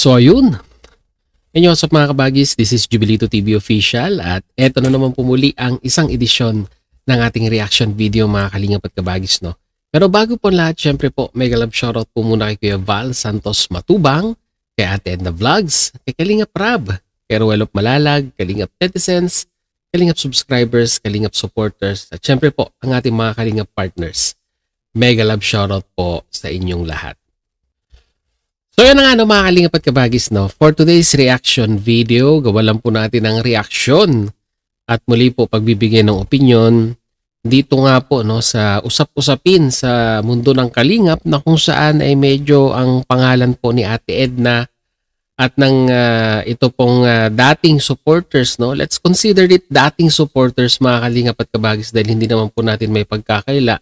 So ayun, inyo what's up mga kabagis, this is Jubilito TV Official at eto na naman pumuli ang isang edisyon ng ating reaction video mga kalingap at kabagis, no? Pero bago po lahat, syempre po, mega love shoutout po muna kay Kuya Val Santos Matubang, kay Ate Edna Vlogs, kay Kalingap Rab, kay Ruelop Malalag, Kalingap Netizens, Kalingap subscribers, Kalingap supporters, at syempre po ang ating mga Kalingap partners. Mega love shoutout po sa inyong lahat. So yan na nga mga kalingap at kabagis, no? For today's reaction video, gawa lang po natin ang reaction at muli po pagbibigay ng opinion dito nga po, no, sa usap-usapin sa mundo ng kalingap na kung saan ay medyo ang pangalan po ni Ate Edna at ng ito pong dating supporters, no? Let's consider it dating supporters mga kalingap at kabagis dahil hindi naman po natin may pagkakaila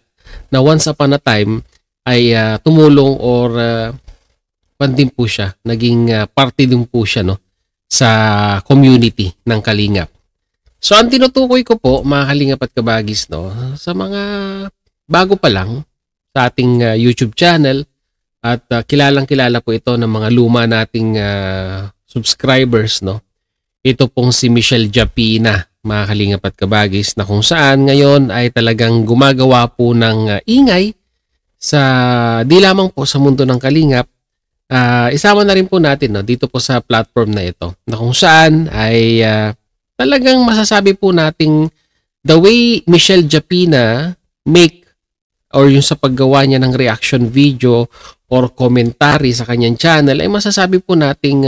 na once upon a time ay tumulong or din po siya, naging parte din po siya, no, sa community ng Kalingap. So ang tinutukoy ko po mga Kalingap at kabagis, no, sa mga bago pa lang sa ating YouTube channel at kilalang-kilala po ito ng mga luma nating subscribers, no. Ito pong si Michelle Japina mga Kalingap at kabagis na kung saan ngayon ay talagang gumagawa po ng ingay sa di lamang po sa mundo ng Kalingap. Isama na rin po natin, no, dito po sa platform na ito na kung saan ay talagang masasabi po nating the way Michelle Japina make or yung sa paggawa niya ng reaction video or commentary sa kanyang channel ay masasabi po nating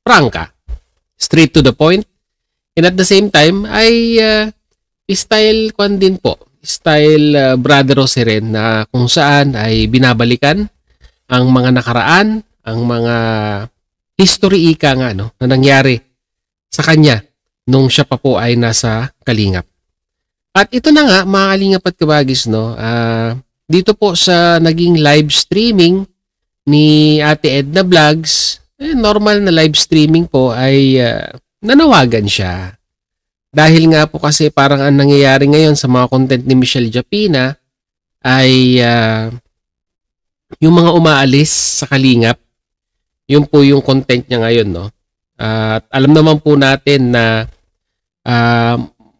prangka, straight to the point, and at the same time ay style kwan din po, style Brother Rose rin na kung saan ay binabalikan ang mga nakaraan, ang mga history ika nga, no, na nangyari sa kanya nung siya pa po ay nasa Kalingap. At ito na nga mga Kalingap at kabagis, no, dito po sa naging live streaming ni Ate Edna Vlogs, normal na live streaming po ay nanawagan siya. Dahil nga po kasi parang ang nangyayari ngayon sa mga content ni Michelle Japina ay yung mga umaalis sa Kalingap, yun po yung content niya ngayon, no? At alam naman po natin na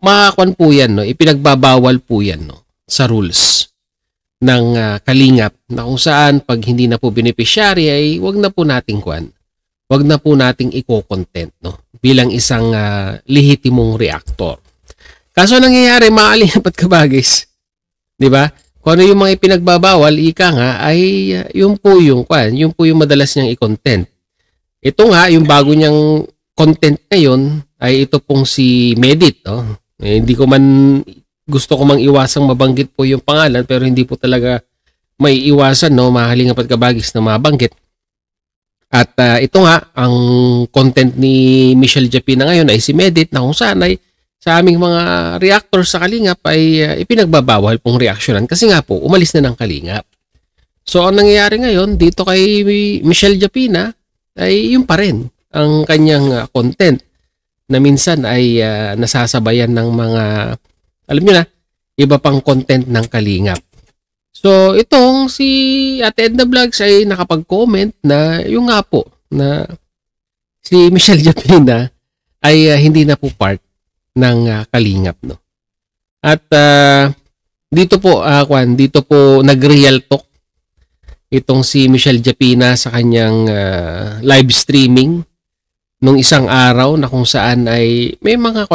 makakuan po yan, no? Ipinagbabawal po yan, no, sa rules ng Kalingap na kung saan pag hindi na po beneficiary ay wag na po nating kuan. Wag na po nating i-content, no? Bilang isang lehitimong reactor. Kaso nangyayari mga Kalingap at kabagis, di ba? Kung ano yung mga ipinagbabawal, ika nga, ay yun po yung madalas niyang i-content. Ito nga, yung bago niyang content ngayon, ay ito pong si Medit. No? Hindi ko man, gusto ko mang iwasang mabanggit po yung pangalan, pero hindi po talaga may iwasan, no, mga Kalingap at kabagis na mabanggit. At ito nga, ang content ni Michelle Japina ngayon ay si Medit, na kung saan ay sa aming mga reactors sa Kalingap ay ipinagbabawal pong reaksyonan kasi nga po umalis na ng Kalingap. So ang nangyayari ngayon dito kay Michelle Japina ay yung pa rin ang kanyang content na minsan ay nasasabayan ng mga, alam nyo na, iba pang content ng Kalingap. So itong si Ate Edna Vlogs ay nakapag-comment na yung nga po na si Michelle Japina ay hindi na po part ng Kalingap, no. At dito po nag-real talk itong si Michelle Japina sa kanyang live streaming nung isang araw na kung saan ay may mga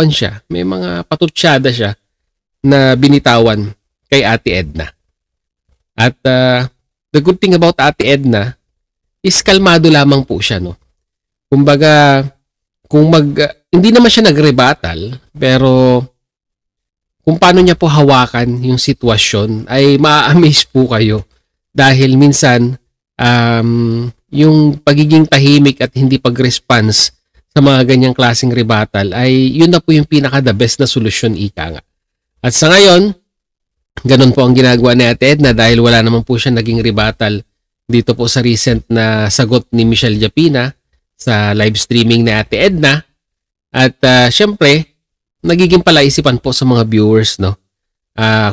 may mga patutsyada siya na binitawan kay Ate Edna. At the good thing about Ate Edna is kalmado lamang po siya, no. Kumbaga hindi naman siya nagrebatal, pero kung paano niya po hawakan yung sitwasyon ay ma-amaze po kayo dahil minsan yung pagiging tahimik at hindi pag-response sa mga ganyang klaseng rebuttal ay yun na po yung pinaka-the best na solusyon, ika nga. At sa ngayon, ganun po ang ginagawa ni Ate Edna dahil wala naman po siya naging rebuttal dito po sa recent na sagot ni Michelle Japina sa live streaming ni Ate Edna. At syempre, nagiging palaisipan po sa mga viewers, no,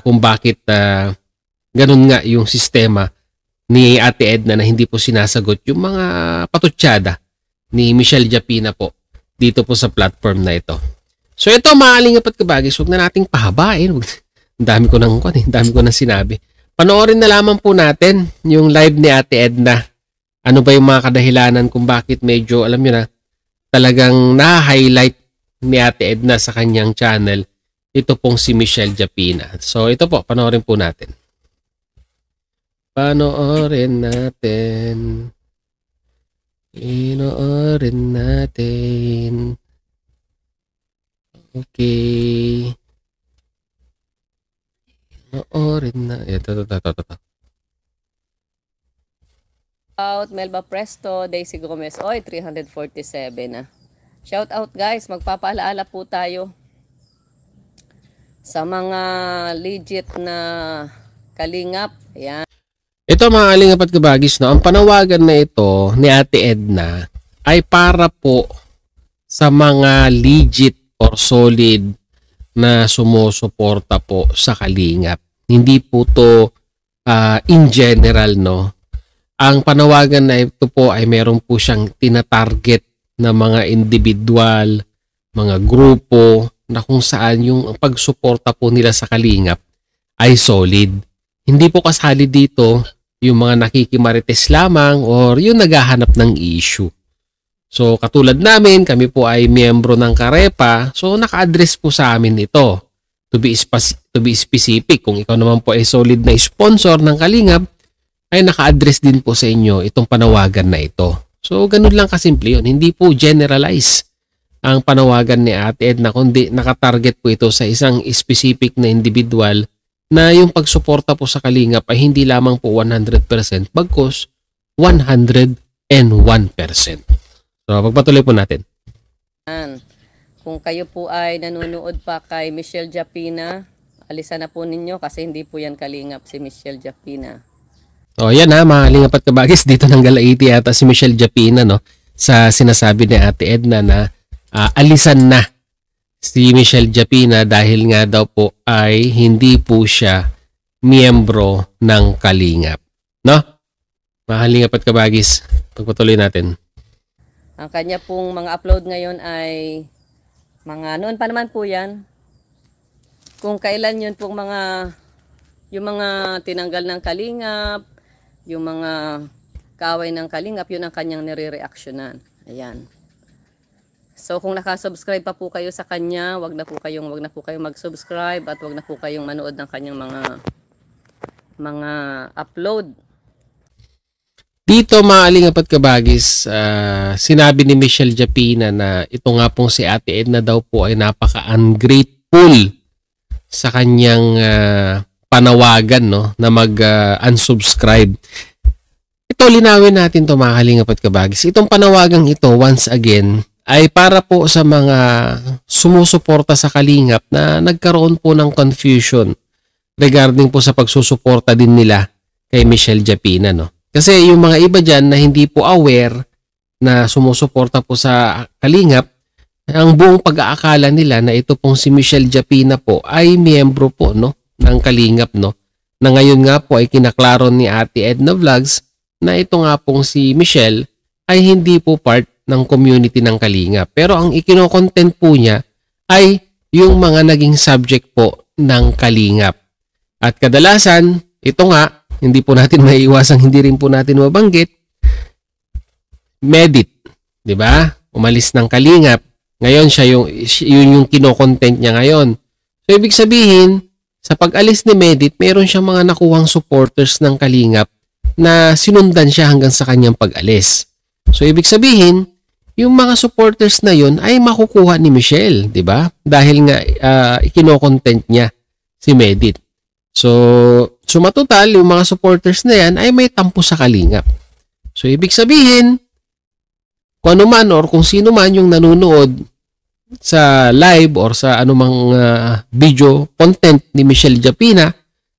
kung bakit ganun nga yung sistema ni Ate Edna na hindi po sinasagot yung mga patutsyada ni Michelle Japina po dito po sa platform na ito. So ito mga kalingap at kabagis, huwag na nating pahabain. Ang dami ko nang sinabi. Panoorin na lamang po natin yung live ni Ate Edna. Ano ba yung mga kadahilanan kung bakit medyo, alam nyo na, talagang na-highlight ni Ate Edna sa kanyang channel. Ito pong si Michelle Japina. So ito po, panoorin po natin. Panoorin natin. Inoorin natin. Okay. Inoorin na. Ito. Out Melba Presto, Daisy Gomez. Oy, 347 na. Shout out guys, magpapaalaala po tayo sa mga legit na kalingap. Ayan. Ito mga kalingap at kabagis, no? Ang panawagan na ito ni Ate Edna ay para po sa mga legit or solid na sumusuporta po sa kalingap. Hindi po to in general, no? Ang panawagan na ito po ay meron po siyang tinatarget na mga individual, mga grupo na kung saan yung pagsuporta po nila sa kalingap ay solid. Hindi po kasali dito yung mga nakikimarites lamang or yung naghahanap ng issue. So katulad namin, kami po ay miyembro ng Karepa, so naka-address po sa amin ito. To be specific, kung ikaw naman po ay solid na sponsor ng kalingap, ay naka-address din po sa inyo itong panawagan na ito. So ganun lang kasimple yun. Hindi po generalize ang panawagan ni Ate Edna, kundi nakatarget po ito sa isang specific na individual na yung pagsuporta po sa kalingap ay hindi lamang po 100%, bagkus 101%. So pagpatuloy po natin. Kung kayo po ay nanonood pa kay Michelle Japina, alisan na po ninyo kasi hindi po yan kalingap si Michelle Japina. O yan ha, mga kalingap at kabagis, dito ng Galaiti yata si Michelle Japina, no, sa sinasabi ni Ate Edna na alisan na si Michelle Japina dahil nga daw po ay hindi po siya miyembro ng kalingap. No? Mga kalingap at kabagis, pagpatuloy natin. Ang kanya pong mga upload ngayon ay mga noon pa naman po yan. Kung kailan yun pong yung mga tinanggal ng kalingap, yung mga kaaway ng kalingap, yun ang kanyang nire-reactionan. Ayan. So kung nakasubscribe pa po kayo sa kanya, wag na po kayong mag-subscribe at wag na po kayong manood ng kanyang mga upload. Dito mga kalingap at kabagis, sinabi ni Michelle Japina na ito nga pong si Ate Edna daw po ay napaka-ungrateful sa kanyang panawagan, no, na mag-unsubscribe. Ito, linawin natin to mga kalingap at kabagis. Itong panawagang ito, once again, ay para po sa mga sumusuporta sa kalingap na nagkaroon po ng confusion regarding po sa pagsusuporta din nila kay Michelle Japina, no. Kasi yung mga iba dyan na hindi po aware na sumusuporta po sa kalingap, ang buong pag-aakala nila na ito pong si Michelle Japina po ay miyembro po, no, ng kalingap, no, na ngayon nga po ay kinaklaro ni Ate Edna Vlogs na ito nga pong si Michelle ay hindi po part ng community ng kalingap. Pero ang ikino-content po niya ay yung mga naging subject po ng kalingap. At kadalasan, ito nga, hindi po natin maiiwasang hindi rin po natin mabanggit, Medit, di ba? Umalis ng kalingap. Ngayon siya yung kino-content niya ngayon. So ibig sabihin, sa pag-alis ni Medit, mayroon siyang mga nakuhang supporters ng kalingap na sinundan siya hanggang sa kanyang pag-alis. So ibig sabihin, yung mga supporters na yun ay makukuha ni Michelle, di ba? Dahil nga ikino-content niya si Medit. So matotal, yung mga supporters na yan ay may tampo sa kalingap. So ibig sabihin, kung ano man or kung sino man yung nanonood sa live or sa anumang video content ni Michelle Japina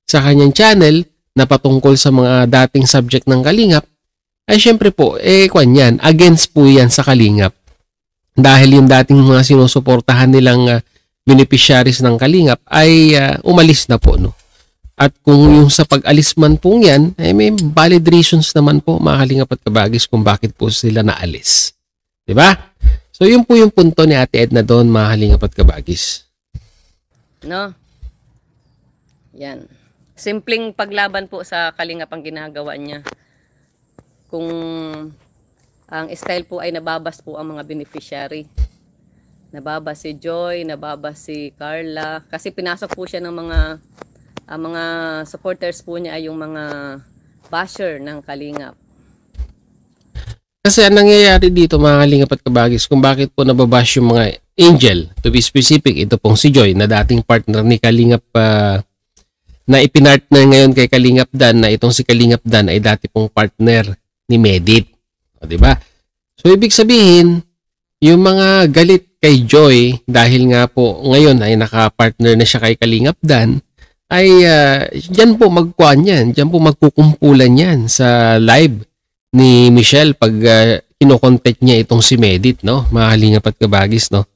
sa kanyang channel na patungkol sa mga dating subject ng kalingap, ay syempre po, kwan yan, against po yan sa kalingap. Dahil yung dating mga sinusuportahan nilang beneficiaries ng kalingap ay umalis na po, no? At kung yung sa pag-alis man po yan, ay may valid reasons naman po, mga kalingap at kabagis, kung bakit po sila naalis. 'Di ba? So yun po yung punto ni Ate Edna doon, mga kalingap at kabagis. No? Yan. Simpleng paglaban po sa kalingap ang ginagawa niya. Kung ang style po ay nababas po ang mga beneficiary. Nababas si Joy, nababas si Carla. Kasi pinasok po siya ng mga supporters po niya ay yung mga basher ng kalingap. Kasi ang nangyayari dito, mga kalingap at kabagis, kung bakit po nababash yung mga angel, to be specific, ito pong si Joy na dating partner ni Kalingap na ipinartner ngayon kay Kalingap Dan, na itong si Kalingap Dan ay dati pong partner ni Medit. O, diba? So, ibig sabihin, yung mga galit kay Joy, dahil nga po ngayon ay naka-partner na siya kay Kalingap Dan, ay dyan po magkuhan yan, dyan po magkukumpulan yan sa live ni Michelle pag kinokontent niya itong si Medit, no? Mga kalingap at kabagis, no?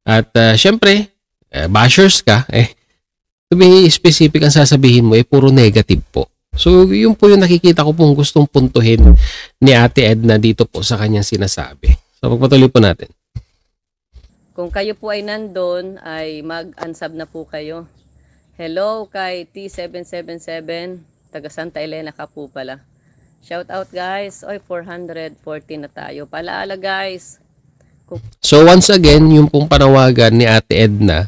At syempre, bashers ka, to be specific ang sasabihin mo, puro negative po. So, yun po yung nakikita ko pong gustong puntuhin ni Ate Edna dito po sa kanyang sinasabi. So, pagpatuloy po natin. Kung kayo po ay nandun, ay mag-unsub na po kayo. Hello kay T777, taga Santa Elena ka po pala. Shout out guys. Oy, 440 na tayo. Palaala guys. So once again, yung pong panawagan ni Ate Edna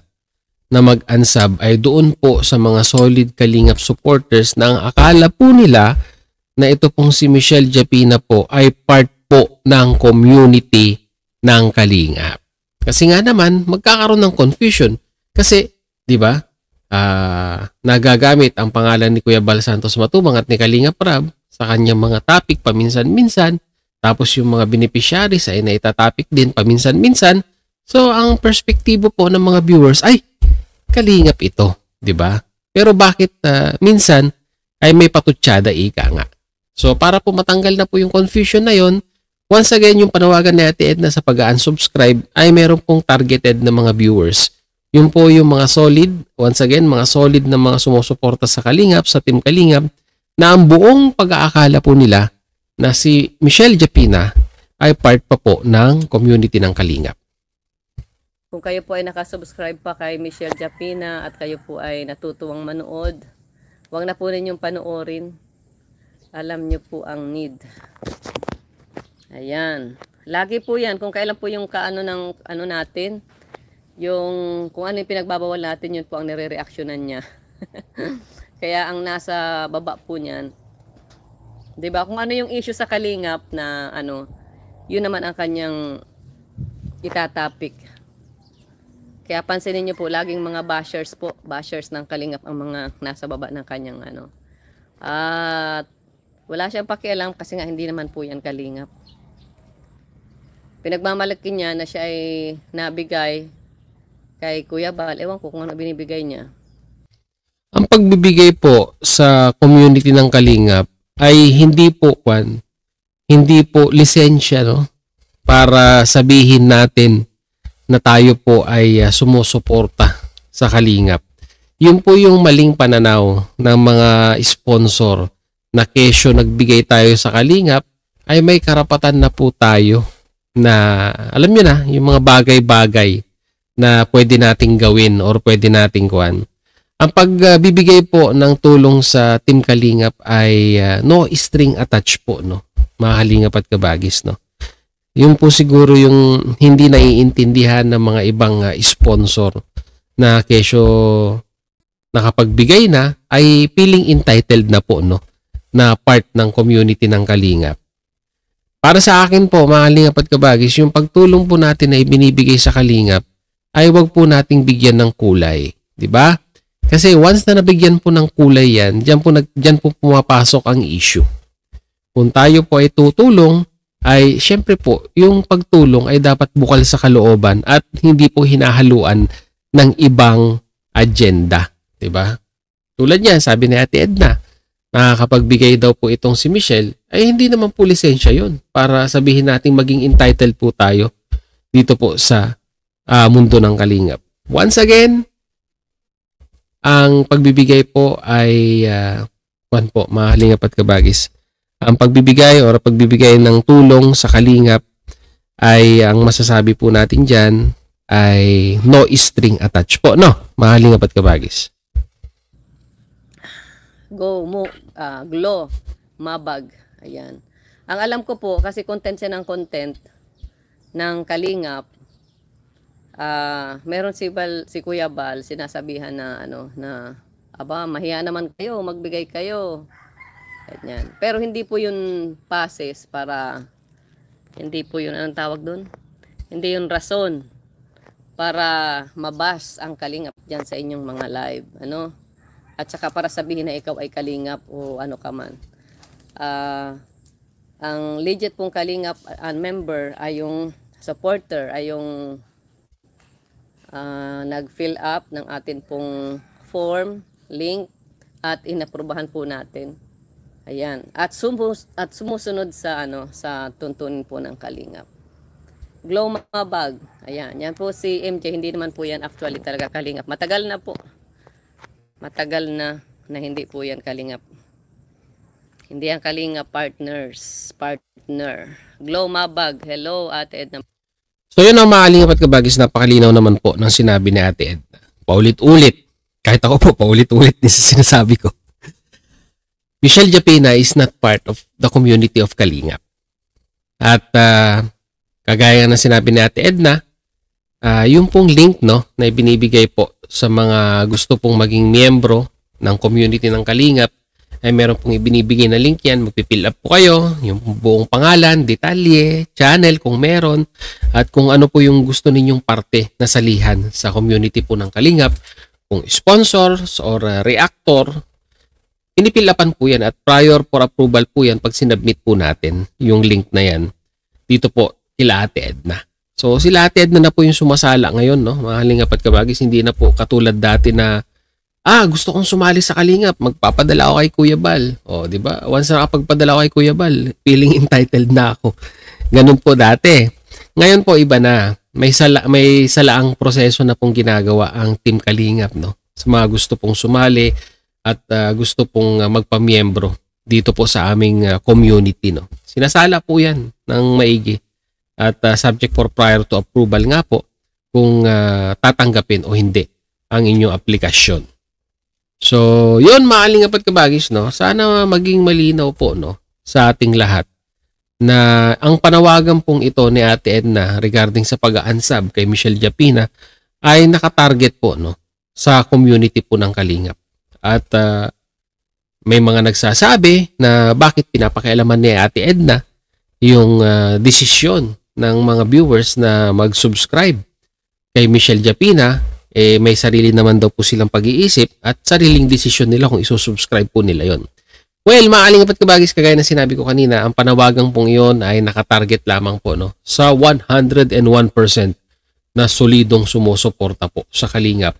na mag-unsub ay doon po sa mga solid Kalingap supporters na ang akala po nila na ito pong si Michelle Japina po ay part po ng community ng Kalingap. Kasi nga naman, magkakaroon ng confusion. Kasi, di ba, nagagamit ang pangalan ni Kuya Bal Santos Matubang at ni Kalingap Rab sa kanyang mga topic paminsan-minsan, tapos yung mga beneficiaries ay naitatopic din paminsan-minsan. So ang perspektibo po ng mga viewers ay Kalingap ito, 'di ba? Pero bakit minsan ay may patutsada ika nga. So para po matanggal na po yung confusion na yon, once again yung panawagan ni Ate Edna sa pag-unsubscribe ay meron pong targeted na mga viewers. Yun po yung mga solid, once again, mga solid na mga sumusuporta sa Kalingap, sa Team Kalingap, na ang buong pag-aakala po nila na si Michelle Japina ay part pa po ng community ng Kalingap. Kung kayo po ay nakasubscribe pa kay Michelle Japina at kayo po ay natutuwang manood, huwag na po ninyong panoorin. Alam nyo po ang need. Ayan. Lagi po yan. Kung kailan po yung kaano ng ano natin, yung kung ano yung pinagbabawal natin, yun po ang nire-reactionan niya. Kaya ang nasa baba po niyan, 'di ba? Kung ano yung issue sa Kalingap na ano, yun naman ang kanyang itatapik. Kaya pansinin niyo po, laging mga bashers po, bashers ng Kalingap ang mga nasa baba ng kanyang ano. At wala siyang pakialam kasi nga hindi naman po yan Kalingap. Pinagmamalaki niya na siya ay nabigay kay Kuya Bal. Ewan ko kung ano binibigay niya. Ang pagbibigay po sa community ng Kalingap ay hindi po lisensya, no? Para sabihin natin na tayo po ay sumusuporta sa Kalingap. Yun po yung maling pananaw ng mga sponsor na kesyo nagbigay tayo sa Kalingap ay may karapatan na po tayo na alam nyo na yung mga bagay-bagay na pwede nating gawin or pwede nating kuhan. Ang pagbibigay po ng tulong sa Team Kalingap ay no string attached po, no? Mga Kalingap at kabagis, no? Yun po siguro yung hindi naiintindihan ng mga ibang sponsor na kesyo nakapagbigay na ay feeling entitled na po, no? Na part ng community ng Kalingap. Para sa akin po, mga Kalingap at kabagis, yung pagtulong po natin na ibinibigay sa Kalingap ay wag po nating bigyan ng kulay, di ba? Kasi once na nabigyan po ng kulay yan, dyan po pumapasok ang issue. Kung tayo po ay tutulong, ay syempre po, yung pagtulong ay dapat bukal sa kalooban at hindi po hinahaluan ng ibang agenda. Diba? Tulad yan, sabi ni Ate Edna, nakakapagbigay daw po itong si Michelle, ay hindi naman po lisensya yun para sabihin natin maging entitled po tayo dito po sa mundo ng Kalingap. Once again, ang pagbibigay po ay mga Kalingap at kabagis. Ang pagbibigay o pagbibigay ng tulong sa Kalingap ay ang masasabi po natin dyan ay no string attached po, no? Mga kalingap at kabagis. Glow, Mabag. Ayan. Ang alam ko po, kasi content siya ng content ng Kalingap, meron si Kuya Bal, sinasabihan na aba, mahiya naman kayo, magbigay kayo. Ganyan. Pero hindi po yun passes para, hindi po yun, anong tawag dun? Hindi yun rason para mabas ang Kalingap dyan sa inyong mga live. At saka para sabihin na ikaw ay Kalingap o ano ka man. Ang legit pong Kalingap member ay yung supporter, ay yung nag-fill up ng atin pong form, link, at inaprubahan po natin. Ayan. At sumusunod sa sa tuntunin po ng Kalingap. Glow Mabag. Ayan. Yan po si MJ. Hindi naman po yan actually talaga Kalingap. Matagal na po. Matagal na hindi po yan Kalingap. Hindi yan Kalingap partner. Glow Mabag. Hello, Ate Edna. So yun ang mga kalingap at kabagis, napakalinaw naman po ng sinabi ni Ate Ed. Paulit-ulit. Kahit ako po, paulit-ulit din sa sinasabi ko. Michelle Japina is not part of the community of Kalingap. At kagaya na sinabi ni Ate Edna, yung pong link na ibinibigay po sa mga gusto pong maging miyembro ng community ng Kalingap, ay meron pong ibinibigay na link yan. Magpipill up po kayo, yung buong pangalan, detalye, channel kung meron, at kung ano po yung gusto ninyong parte na salihan sa community po ng Kalingap. Kung sponsors or reactor, pinipilapan po yan at prior for approval po yan pag sinubmit po natin yung link na yan dito po kila Ate Edna. So sila Ate Edna na po yung sumasala ngayon, no? Mga kalingap at kabagis, hindi na po katulad dati na gusto kong sumali sa Kalingap, magpapadala ako kay Kuya Bal. O, di ba? Once na nakapagpadala ako kay Kuya Bal, feeling entitled na ako. Ganun po dati. Ngayon po iba na. May salaang proseso na pong ginagawa ang Team Kalingap, no? Sa mga gusto pong sumali at gusto pong magpamiyembro dito po sa aming community, no? Sinasala po 'yan ng maigi. At subject for prior to approval nga po kung tatanggapin o hindi ang inyong aplikasyon. So, yun mga kalingap at kabagis, no? Sana maging malinaw po, no, sa ating lahat na ang panawagan pong ito ni Ate Edna regarding sa pag-aansab kay Michelle Japina ay nakatarget po, no, sa community po ng Kalingap. At may mga nagsasabi na bakit pinapakialaman ni Ate Edna yung desisyon ng mga viewers na mag-subscribe kay Michelle Japina. May sarili naman daw po silang pag-iisip at sariling desisyon nila kung isusubscribe po nila yon. Well, mga kalingap at kabagis, kagaya na sinabi ko kanina, ang panawagang pong iyon ay nakatarget lamang po, no, sa 101% na solidong sumusuporta po sa Kalingap,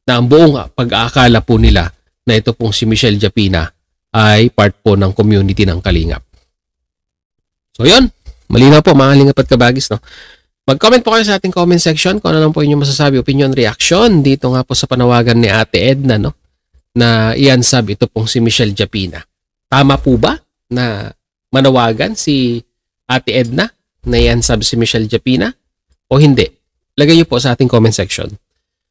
na ang buong pag-aakala po nila na ito pong si Michelle Japina ay part po ng community ng Kalingap. So yun, malinaw po mga kalingap at kabagis, no? Mag-comment po kayo sa ating comment section kung ano lang po inyong masasabi, opinion, reaction dito nga po sa panawagan ni Ate Edna, no, na i-unsub ito pong si Michelle Japina. Tama po ba na manawagan si Ate Edna na i-unsub si Michelle Japina o hindi? Lagay niyo po sa ating comment section.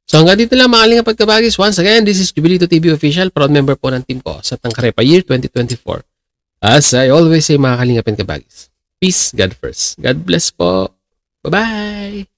So hanggang dito lang mga kalingap at kabagis. Once again, this is Jubilito TV Official, proud member po ng team ko sa Tangkarepa Year 2024. As I always say mga kalingap at kabagis, peace, God first. God bless po. Bye-bye!